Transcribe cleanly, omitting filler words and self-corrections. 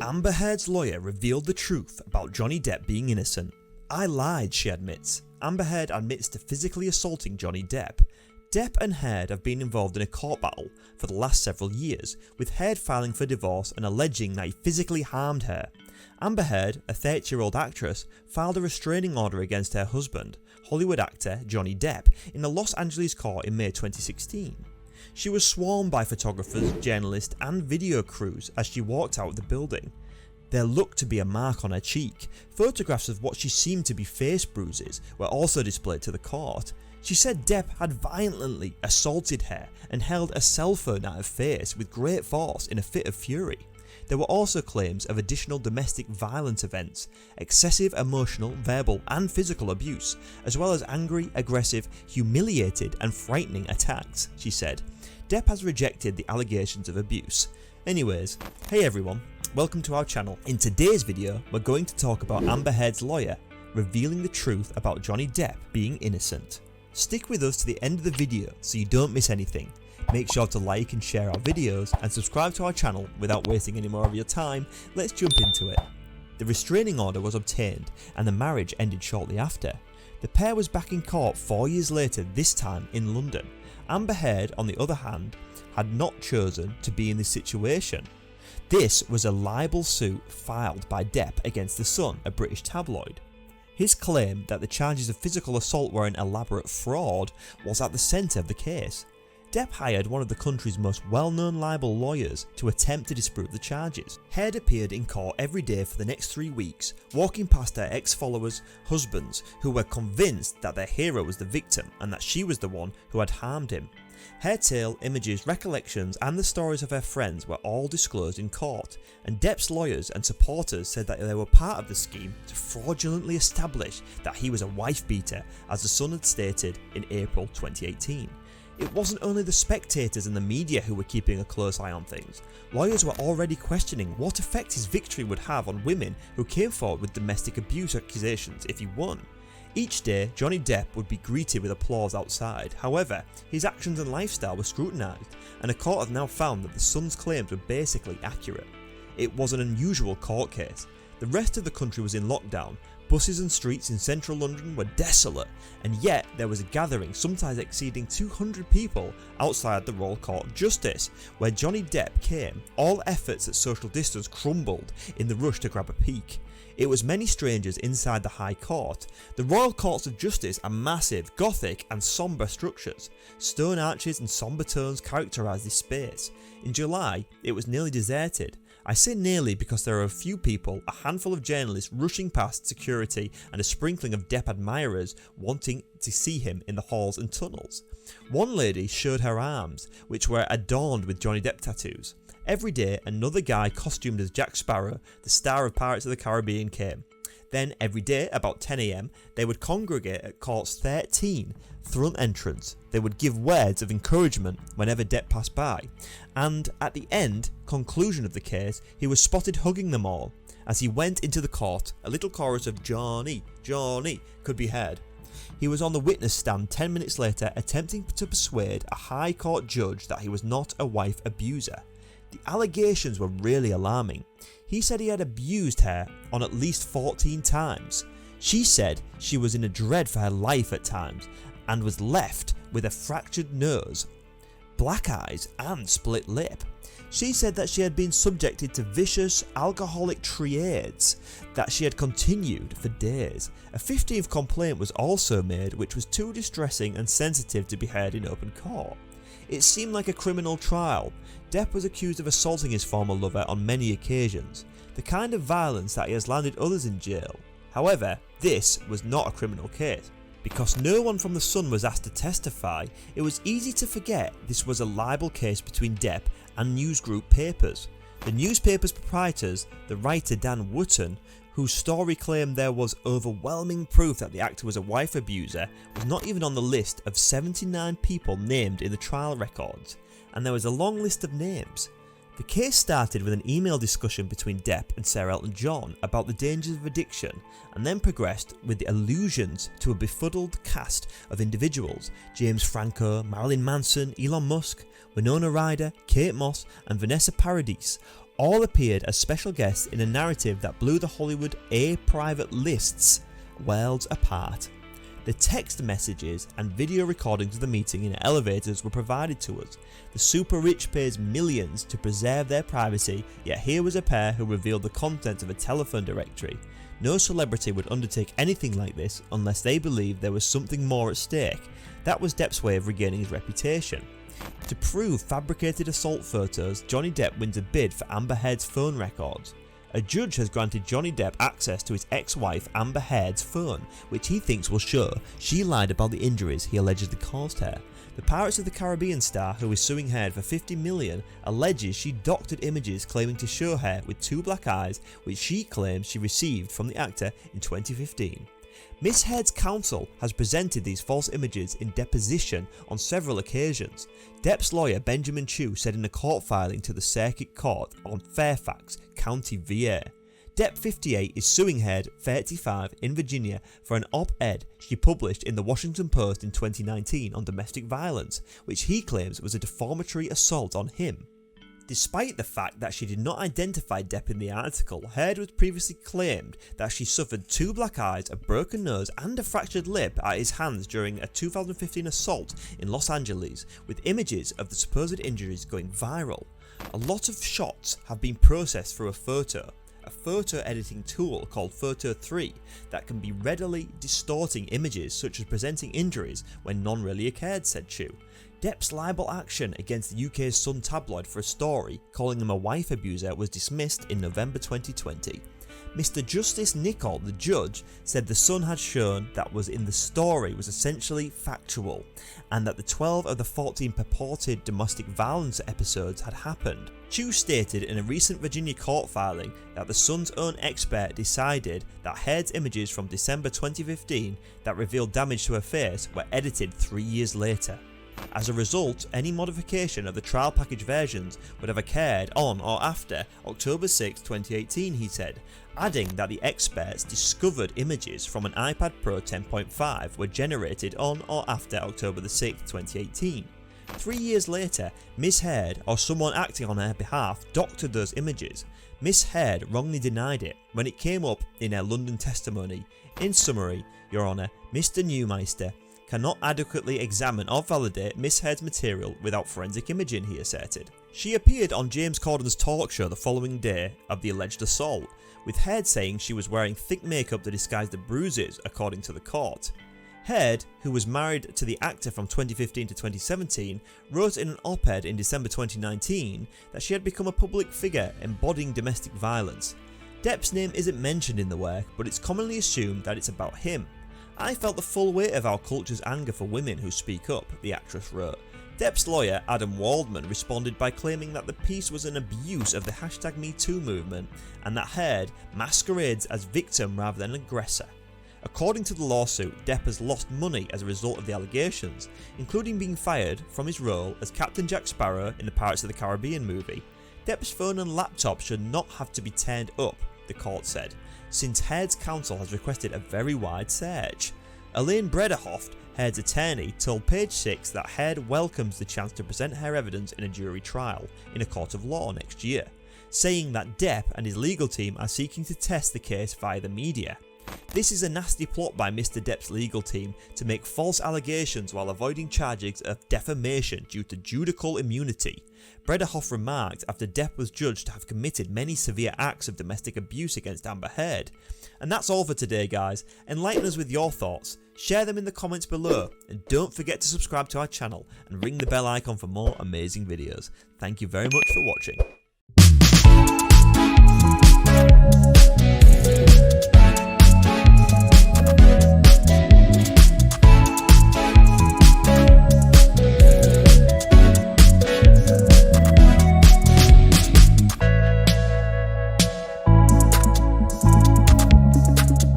Amber Heard's lawyer revealed the truth about Johnny Depp being innocent. "I lied," she admits. Amber Heard admits to physically assaulting Johnny Depp. Depp and Heard have been involved in a court battle for the last several years, with Heard filing for divorce and alleging that he physically harmed her. Amber Heard, a 30-year-old actress, filed a restraining order against her husband, Hollywood actor Johnny Depp, in a Los Angeles court in May 2016. She was swarmed by photographers, journalists and video crews as she walked out of the building. There looked to be a mark on her cheek. Photographs of what she seemed to be face bruises were also displayed to the court. She said Depp had violently assaulted her and held a cell phone at her face with great force in a fit of fury. There were also claims of additional domestic violence events, excessive emotional, verbal and physical abuse, as well as angry, aggressive, humiliated and frightening attacks, she said. Depp has rejected the allegations of abuse. Anyways, hey everyone, welcome to our channel. In today's video, we're going to talk about Amber Heard's lawyer revealing the truth about Johnny Depp being innocent. Stick with us to the end of the video so you don't miss anything. Make sure to like and share our videos and subscribe to our channel. Without wasting any more of your time, let's jump into it. The restraining order was obtained and the marriage ended shortly after. The pair was back in court 4 years later, this time in London. Amber Heard, on the other hand, had not chosen to be in this situation. This was a libel suit filed by Depp against The Sun, a British tabloid. His claim that the charges of physical assault were an elaborate fraud was at the centre of the case. Depp hired one of the country's most well-known libel lawyers to attempt to disprove the charges. Heard appeared in court every day for the next 3 weeks, walking past her ex-followers' husbands who were convinced that their hero was the victim and that she was the one who had harmed him. Her tale, images, recollections and the stories of her friends were all disclosed in court, and Depp's lawyers and supporters said that they were part of the scheme to fraudulently establish that he was a wife-beater, as The Sun had stated in April 2018. It wasn't only the spectators and the media who were keeping a close eye on things. Lawyers were already questioning what effect his victory would have on women who came forward with domestic abuse accusations if he won. Each day, Johnny Depp would be greeted with applause outside. However, his actions and lifestyle were scrutinised, and a court has now found that The Sun's claims were basically accurate. It was an unusual court case. The rest of the country was in lockdown. Buses and streets in central London were desolate, and yet there was a gathering, sometimes exceeding 200 people, outside the Royal Court of Justice, where Johnny Depp came. All efforts at social distance crumbled in the rush to grab a peek. It was many strangers inside the High Court. The Royal Courts of Justice are massive, gothic and sombre structures. Stone arches and sombre tones characterise this space. In July, it was nearly deserted. I say nearly because there are a few people, a handful of journalists rushing past security and a sprinkling of Depp admirers wanting to see him in the halls and tunnels. One lady showed her arms, which were adorned with Johnny Depp tattoos. Every day, another guy costumed as Jack Sparrow, the star of Pirates of the Caribbean, came. Then every day, about 10 AM, they would congregate at court's 13 front entrance. They would give words of encouragement whenever Depp passed by. And at the conclusion of the case, he was spotted hugging them all. As he went into the court, a little chorus of "Johnny, Johnny" could be heard. He was on the witness stand 10 minutes later, attempting to persuade a High Court judge that he was not a wife abuser. The allegations were really alarming. He said he had abused her on at least 14 times. She said she was in a dread for her life at times and was left with a fractured nose, black eyes and split lip. She said that she had been subjected to vicious alcoholic tirades that she had continued for days. A 15th complaint was also made, which was too distressing and sensitive to be heard in open court. It seemed like a criminal trial. Depp was accused of assaulting his former lover on many occasions, the kind of violence that he has landed others in jail. However, this was not a criminal case. Because no one from The Sun was asked to testify, it was easy to forget this was a libel case between Depp and news group papers. The newspaper's proprietors, the writer Dan Wootton, whose story claimed there was overwhelming proof that the actor was a wife abuser, was not even on the list of 79 people named in the trial records, and there was a long list of names. The case started with an email discussion between Depp and Sir Elton John about the dangers of addiction, and then progressed with the allusions to a befuddled cast of individuals: James Franco, Marilyn Manson, Elon Musk, Winona Ryder, Kate Moss and Vanessa Paradis, all appeared as special guests in a narrative that blew the Hollywood A-private lists worlds apart. The text messages and video recordings of the meeting in elevators were provided to us. The super rich pays millions to preserve their privacy, yet here was a pair who revealed the content of a telephone directory. No celebrity would undertake anything like this unless they believed there was something more at stake. That was Depp's way of regaining his reputation. To prove fabricated assault photos, Johnny Depp wins a bid for Amber Heard's phone records. A judge has granted Johnny Depp access to his ex-wife Amber Heard's phone, which he thinks will show she lied about the injuries he allegedly caused her. The Pirates of the Caribbean star, who is suing Heard for $50 million, alleges she doctored images claiming to show her with two black eyes, which she claims she received from the actor in 2015. Miss Heard's counsel has presented these false images in deposition on several occasions. Depp's lawyer Benjamin Chew said in a court filing to the Circuit Court on Fairfax County, VA. Depp, 58, is suing Heard, 35, in Virginia for an op-ed she published in the Washington Post in 2019 on domestic violence, which he claims was a defamatory assault on him. Despite the fact that she did not identify Depp in the article, Heard was previously claimed that she suffered two black eyes, a broken nose and a fractured lip at his hands during a 2015 assault in Los Angeles, with images of the supposed injuries going viral. A lot of shots have been processed through a photo editing tool called Photo 3 that can be readily distorting images such as presenting injuries when none really occurred, said Chew. Depp's libel action against the UK's Sun tabloid for a story calling him a wife abuser was dismissed in November 2020. Mr. Justice Nichol, the judge, said the Sun had shown that was in the story was essentially factual, and that the 12 of the 14 purported domestic violence episodes had happened. Chew stated in a recent Virginia court filing that the Sun's own expert decided that Heard's images from December 2015 that revealed damage to her face were edited 3 years later. As a result, any modification of the trial package versions would have occurred on or after October 6, 2018, he said, adding that the experts discovered images from an iPad Pro 10.5 were generated on or after October 6, 2018. 3 years later, Ms. Heard, or someone acting on her behalf, doctored those images. Ms. Heard wrongly denied it when it came up in her London testimony. In summary, Your Honour, Mr. Newmeister cannot adequately examine or validate Miss Heard's material without forensic imaging, he asserted. She appeared on James Corden's talk show the following day of the alleged assault, with Heard saying she was wearing thick makeup to disguise the bruises, according to the court. Heard, who was married to the actor from 2015 to 2017, wrote in an op-ed in December 2019 that she had become a public figure embodying domestic violence. Depp's name isn't mentioned in the work, but it's commonly assumed that it's about him. I felt the full weight of our culture's anger for women who speak up, the actress wrote. Depp's lawyer, Adam Waldman, responded by claiming that the piece was an abuse of the #MeToo movement and that Heard masquerades as victim rather than aggressor. According to the lawsuit, Depp has lost money as a result of the allegations, including being fired from his role as Captain Jack Sparrow in the Pirates of the Caribbean movie. Depp's phone and laptop should not have to be turned up, the court said, since Heard's counsel has requested a very wide search. Elaine Brederhoft, Heard's attorney, told Page 6 that Heard welcomes the chance to present her evidence in a jury trial in a court of law next year, saying that Depp and his legal team are seeking to test the case via the media. This is a nasty plot by Mr. Depp's legal team to make false allegations while avoiding charges of defamation due to judicial immunity, Brederhoff remarked after Depp was judged to have committed many severe acts of domestic abuse against Amber Heard. And that's all for today, guys. Enlighten us with your thoughts, share them in the comments below, and don't forget to subscribe to our channel and ring the bell icon for more amazing videos. Thank you very much for watching.